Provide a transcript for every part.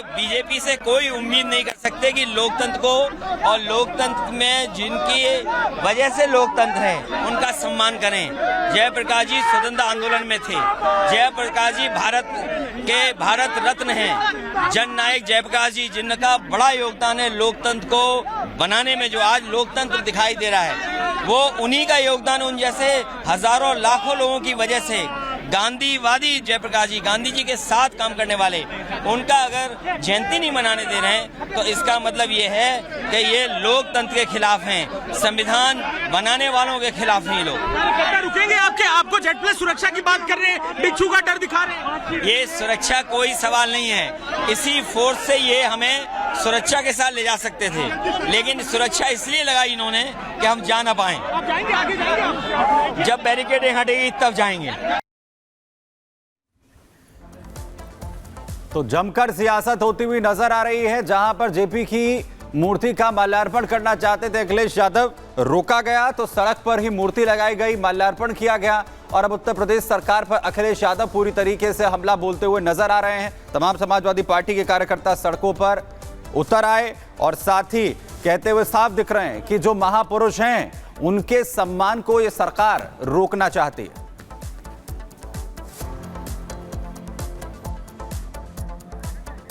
BJP से कोई उम्मीद नहीं कर सकते कि लोकतंत्र को और लोकतंत्र में जिनकी वजह से लोकतंत्र है उनका सम्मान करें। जयप्रकाश जी स्वतंत्र आंदोलन में थे। जयप्रकाश जी भारत रत्न हैं। जननायक जयप्रकाश जी, जिनका बड़ा योगदान है लोकतंत्र को बनाने में। जो आज लोकतंत्र दिखाई दे रहा है वो उन्हीं का योगदान, उन जैसे हजारों लाखों लोगों की वजह से। गांधीवादी जयप्रकाश जी, गांधी जी के साथ काम करने वाले, उनका अगर जयंती नहीं मनाने दे रहे हैं तो इसका मतलब ये है कि ये लोकतंत्र के खिलाफ हैं, संविधान बनाने वालों के नहीं हैं लोग। रुकेंगे आपको Z+ सुरक्षा की बात कर रहे हैं, बिच्छू का डर दिखा रहे हैं। ये सुरक्षा कोई सवाल नहीं है। इसी फोर्स से ये हमें सुरक्षा के साथ ले जा सकते थे, लेकिन सुरक्षा इसलिए लगाई इन्होंने कि हम जा ना पाए। जब बैरिकेडें हटेगी तब जाएंगे। तो जमकर सियासत होती हुई नजर आ रही है। जहां पर जेपी की मूर्ति का माल्यार्पण करना चाहते थे अखिलेश यादव, रोका गया तो सड़क पर ही मूर्ति लगाई गई, माल्यार्पण किया गया। और अब उत्तर प्रदेश सरकार पर अखिलेश यादव पूरी तरीके से हमला बोलते हुए नजर आ रहे हैं। तमाम समाजवादी पार्टी के कार्यकर्ता सड़कों पर उतर आए और साथ ही कहते हुए साफ दिख रहे हैं कि जो महापुरुष हैं उनके सम्मान को यह सरकार रोकना चाहती है।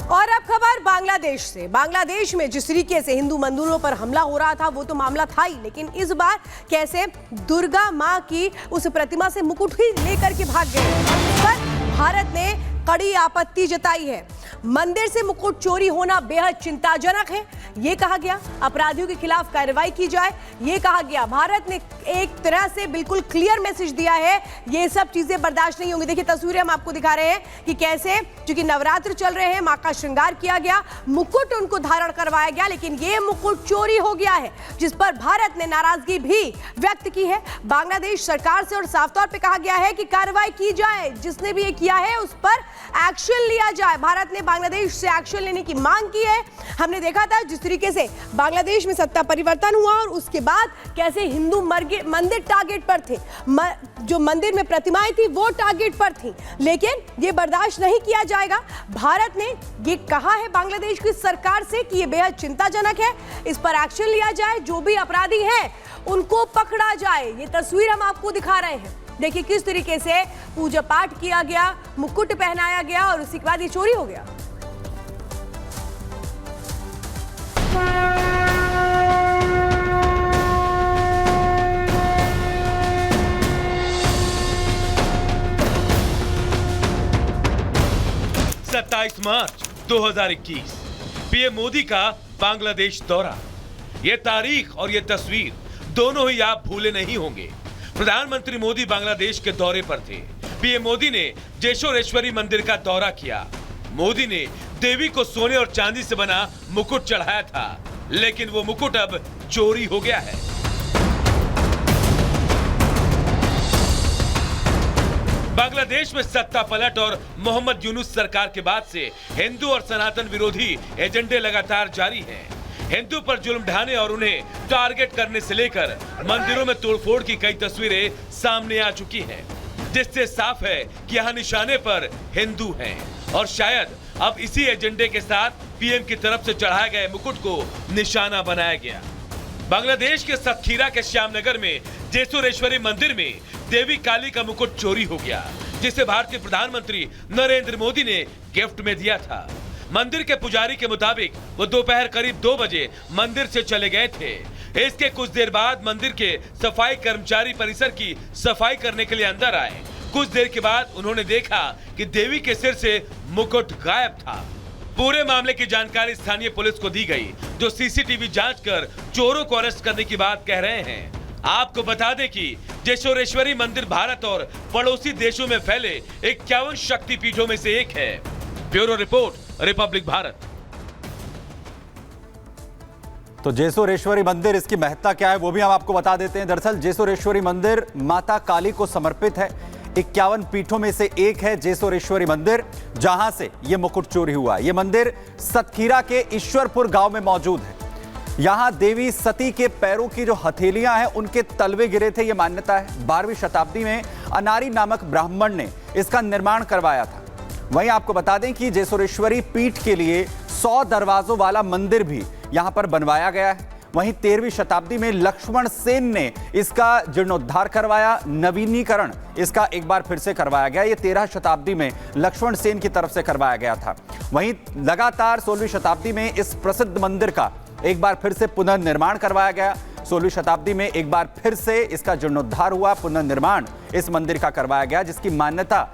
और अब खबर बांग्लादेश से। बांग्लादेश में जिस तरीके से हिंदू मंदिरों पर हमला हो रहा था वो तो मामला था ही, लेकिन इस बार कैसे दुर्गा मां की उस प्रतिमा से मुकुट ही लेकर के भाग गए, पर भारत ने कड़ी आपत्ति जताई है। मंदिर से मुकुट चोरी होना बेहद चिंताजनक है, ये कहा गया। अपराधियों के खिलाफ कार्रवाई की जाए, ये कहा गया। भारत ने एक तरह से बिल्कुल क्लियर मैसेज दिया है, ये सब चीजें बर्दाश्त नहीं होंगी। देखिए तस्वीरें हम आपको दिखा रहे हैं कि कैसे, क्योंकि नवरात्र चल रहे हैं, मां का श्रृंगार किया गया, मुकुट उनको धारण करवाया गया, लेकिन ये मुकुट चोरी हो गया है, जिस पर भारत ने नाराजगी भी व्यक्त की है। बांग्लादेश सरकार से और साफ तौर पर कहा गया है कि कार्रवाई की जाए, जिसने भी ये किया है उस पर एक्शन लिया जाए। भारत ने बांग्लादेश से एक्शन लेने की मांग की है। हमने देखा था जिस तरीके से बांग्लादेश में सत्ता परिवर्तन हुआ और उसके बाद कैसे हिंदू मंदिर टारगेट पर थे, जो मंदिर में प्रतिमाएं थी वो टारगेट पर थी, लेकिन ये बर्दाश्त नहीं किया जाएगा। भारत ने ये कहा है बांग्लादेश की सरकार से कि ये बेहद चिंताजनक है, इस पर एक्शन लिया जाए, जो भी अपराधी हैं उनको पकड़ा जाए। ये तस्वीर हम आपको दिखा रहे हैं। देखिए किस तरीके से पूजा पाठ किया गया, मुकुट पहनाया गया और उसके बाद ये चोरी हो गया। मार्च 2021 पीएम मोदी का बांग्लादेश दौरा। ये तारीख और ये तस्वीर दोनों ही आप भूले नहीं होंगे। प्रधानमंत्री मोदी बांग्लादेश के दौरे पर थे। पीएम मोदी ने जेशोरेश्वरी मंदिर का दौरा किया। मोदी ने देवी को सोने और चांदी से बना मुकुट चढ़ाया था, लेकिन वो मुकुट अब चोरी हो गया है। बांग्लादेश में सत्ता पलट और मोहम्मद यूनुस सरकार के बाद से हिंदू और सनातन विरोधी एजेंडे लगातार जारी हैं। हिंदू पर जुल्म ढाने और उन्हें टारगेट करने से लेकर मंदिरों में तोड़फोड़ की कई तस्वीरें सामने आ चुकी हैं, जिससे साफ है कि यहाँ निशाने पर हिंदू हैं और शायद अब इसी एजेंडे के साथ पीएम की तरफ से चढ़ाए गए मुकुट को निशाना बनाया गया। बांग्लादेश के सतखीरा के श्यामनगर में जेशोरेश्वरी मंदिर में देवी काली का मुकुट चोरी हो गया, जिसे भारतीय प्रधानमंत्री नरेंद्र मोदी ने गिफ्ट में दिया था। मंदिर के पुजारी के मुताबिक वो दोपहर करीब 2 बजे मंदिर से चले गए थे। इसके कुछ देर बाद मंदिर के सफाई कर्मचारी परिसर की सफाई करने के लिए अंदर आए। कुछ देर के बाद उन्होंने देखा कि देवी के सिर से मुकुट गायब था। पूरे मामले की जानकारी स्थानीय पुलिस को दी गई, जो सीसीटीवी जांच कर चोरों को अरेस्ट करने की बात कह रहे हैं। आपको बता दें कि जेशोरेश्वरी मंदिर भारत और पड़ोसी देशों में फैले 51 शक्तिपीठों में से एक है। Bureau report, Republic Bharat. तो जेशोरेश्वरी मंदिर, इसकी महत्ता क्या है वो भी हम आपको बता देते हैं। दरअसल जेशोरेश्वरी मंदिर माता काली को समर्पित है। 51 पीठों में से एक है जेशोरेश्वरी मंदिर, जहां से यह मुकुट चोरी हुआ। यह मंदिर सतखीरा के ईश्वरपुर गांव में मौजूद है। यहां देवी सती के पैरों की जो हथेलियां हैं उनके तलवे गिरे थे, यह मान्यता है। 12वीं शताब्दी में अनारी नामक ब्राह्मण ने इसका निर्माण करवाया था। वहीं आपको बता दें कि जेशोरेश्वरी पीठ के लिए 100 दरवाजों वाला मंदिर भी यहां पर बनवाया गया है। वहीं 13वीं शताब्दी में लक्ष्मण सेन ने इसका जीर्णोद्धार करवाया, नवीनीकरण इसका एक बार फिर से करवाया गया। ये 13 शताब्दी में लक्ष्मण सेन की तरफ से करवाया गया था। वहीं लगातार 16वीं शताब्दी में इस प्रसिद्ध मंदिर का एक बार फिर से पुनर्निर्माण करवाया गया। 16वीं शताब्दी में एक बार फिर से इसका जीर्णोद्धार हुआ, पुनर्निर्माण इस मंदिर का करवाया गया, जिसकी मान्यता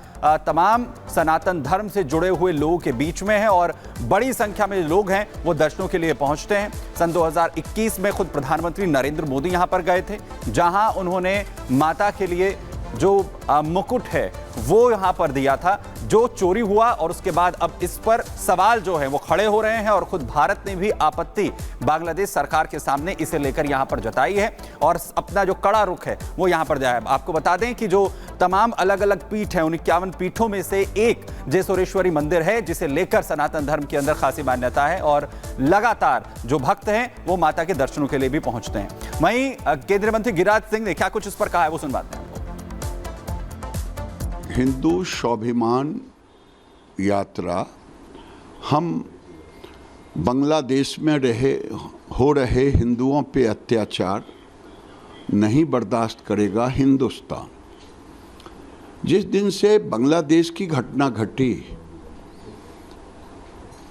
तमाम सनातन धर्म से जुड़े हुए लोगों के बीच में है और बड़ी संख्या में लोग हैं वो दर्शनों के लिए पहुंचते हैं। सन 2021 में खुद प्रधानमंत्री नरेंद्र मोदी यहां पर गए थे, जहां उन्होंने माता के लिए जो मुकुट है वो यहां पर दिया था, जो चोरी हुआ, और उसके बाद अब इस पर सवाल जो है वो खड़े हो रहे हैं और खुद भारत ने भी आपत्ति बांग्लादेश सरकार के सामने इसे लेकर यहां पर जताई है और अपना जो कड़ा रुख है वो यहां पर दिया है। आपको बता दें कि जो तमाम अलग अलग पीठ हैं, उन 51 पीठों में से एक जेसोरेश्वरी मंदिर है, जिसे लेकर सनातन धर्म के अंदर खासी मान्यता है और लगातार जो भक्त हैं वो माता के दर्शनों के लिए भी पहुंचते हैं। वहीं केंद्रीय मंत्री गिरिराज सिंह ने क्या कुछ इस पर कहा है वो सुनवाते हैं। हिंदू स्वाभिमान यात्रा हम बांग्लादेश में हो रहे हिंदुओं पे अत्याचार नहीं बर्दाश्त करेगा हिंदुस्तान। जिस दिन से बांग्लादेश की घटना घटी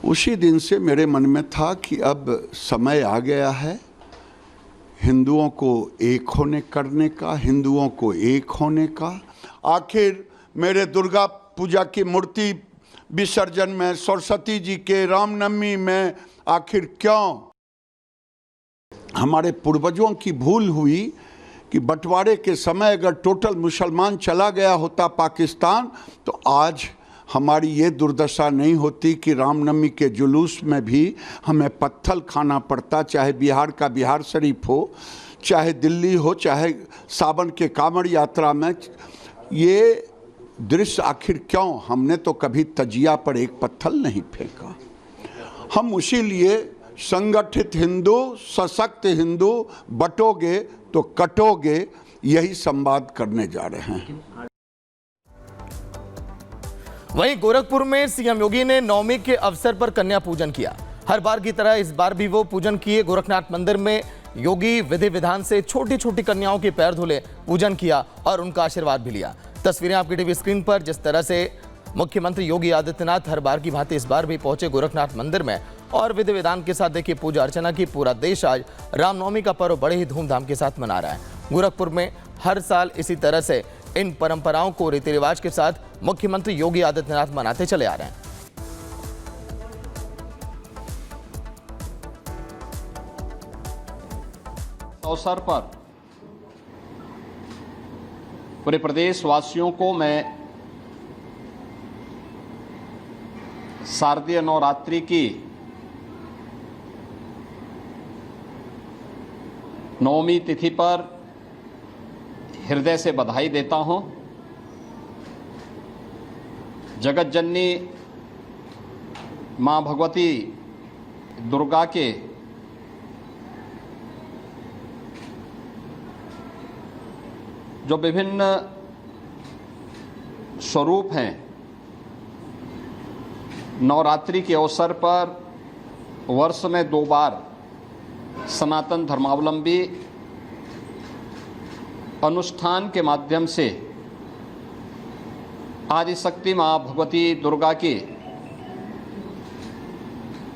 उसी दिन से मेरे मन में था कि अब समय आ गया है हिंदुओं को एक होने करने का, हिंदुओं को एक होने का। आखिर मेरे दुर्गा पूजा की मूर्ति विसर्जन में, सरस्वती जी के रामनवमी में आखिर क्यों हमारे पूर्वजों की भूल हुई कि बंटवारे के समय अगर टोटल मुसलमान चला गया होता पाकिस्तान तो आज हमारी ये दुर्दशा नहीं होती कि रामनवमी के जुलूस में भी हमें पत्थल खाना पड़ता, चाहे बिहार का बिहार शरीफ हो, चाहे दिल्ली हो, चाहे सावन के कांवड़ यात्रा में। ये दृश्य आखिर क्यों? हमने तो कभी तजिया पर एक पत्थर नहीं फेंका। हम उसी लिए संगठित हिंदू, सशक्त हिंदू, बटोगे तो कटोगे, यही संवाद करने जा रहे हैं। वहीं गोरखपुर में सीएम योगी ने नवमी के अवसर पर कन्या पूजन किया। हर बार की तरह इस बार भी वो पूजन किए। गोरखनाथ मंदिर में योगी विधि विधान से छोटी छोटी कन्याओं के पैर धुले, पूजन किया और उनका आशीर्वाद भी लिया। तस्वीरें आपकी टीवी स्क्रीन पर। जिस तरह से मुख्यमंत्री योगी आदित्यनाथ हर बार की भांति इस बार भी पहुंचे गोरखनाथ मंदिर में और विधि विधान के साथ देखिए पूजा अर्चना की। पूरा देश आज रामनवमी का पर्व बड़े ही धूमधाम के साथ मना रहा है। गोरखपुर में हर साल इसी तरह से इन परंपराओं को रीति रिवाज के साथ मुख्यमंत्री योगी आदित्यनाथ मनाते चले आ रहे हैं। अवसर पर पूरे प्रदेश वासियों को मैं शारदीय नवरात्रि की नवमी तिथि पर हृदय से बधाई देता हूं। जगत जननी मां भगवती दुर्गा के जो विभिन्न स्वरूप हैं, नवरात्रि के अवसर पर वर्ष में 2 बार सनातन धर्मावलंबी अनुष्ठान के माध्यम से आदिशक्ति मां भगवती दुर्गा के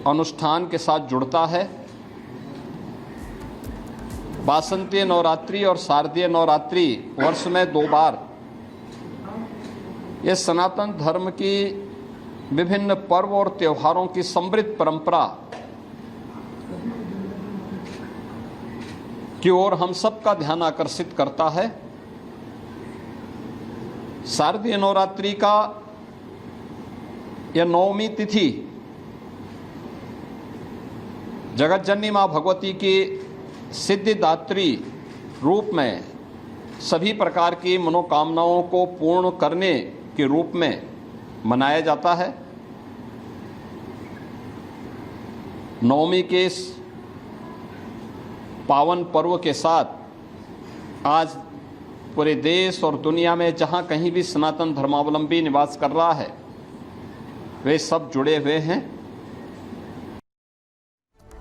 अनुष्ठान के साथ जुड़ता है। वासंतीय नवरात्रि और शारदीय नवरात्रि वर्ष में 2 बार ये सनातन धर्म की विभिन्न पर्व और त्योहारों की समृद्ध परंपरा की ओर हम सबका ध्यान आकर्षित करता है। शारदीय नवरात्रि का यह नवमी तिथि जगतजननी मां भगवती की सिद्धिदात्री रूप में सभी प्रकार की मनोकामनाओं को पूर्ण करने के रूप में मनाया जाता है। नवमी के इस पावन पर्व के साथ आज पूरे देश और दुनिया में जहां कहीं भी सनातन धर्मावलंबी निवास कर रहा है वे सब जुड़े हुए हैं।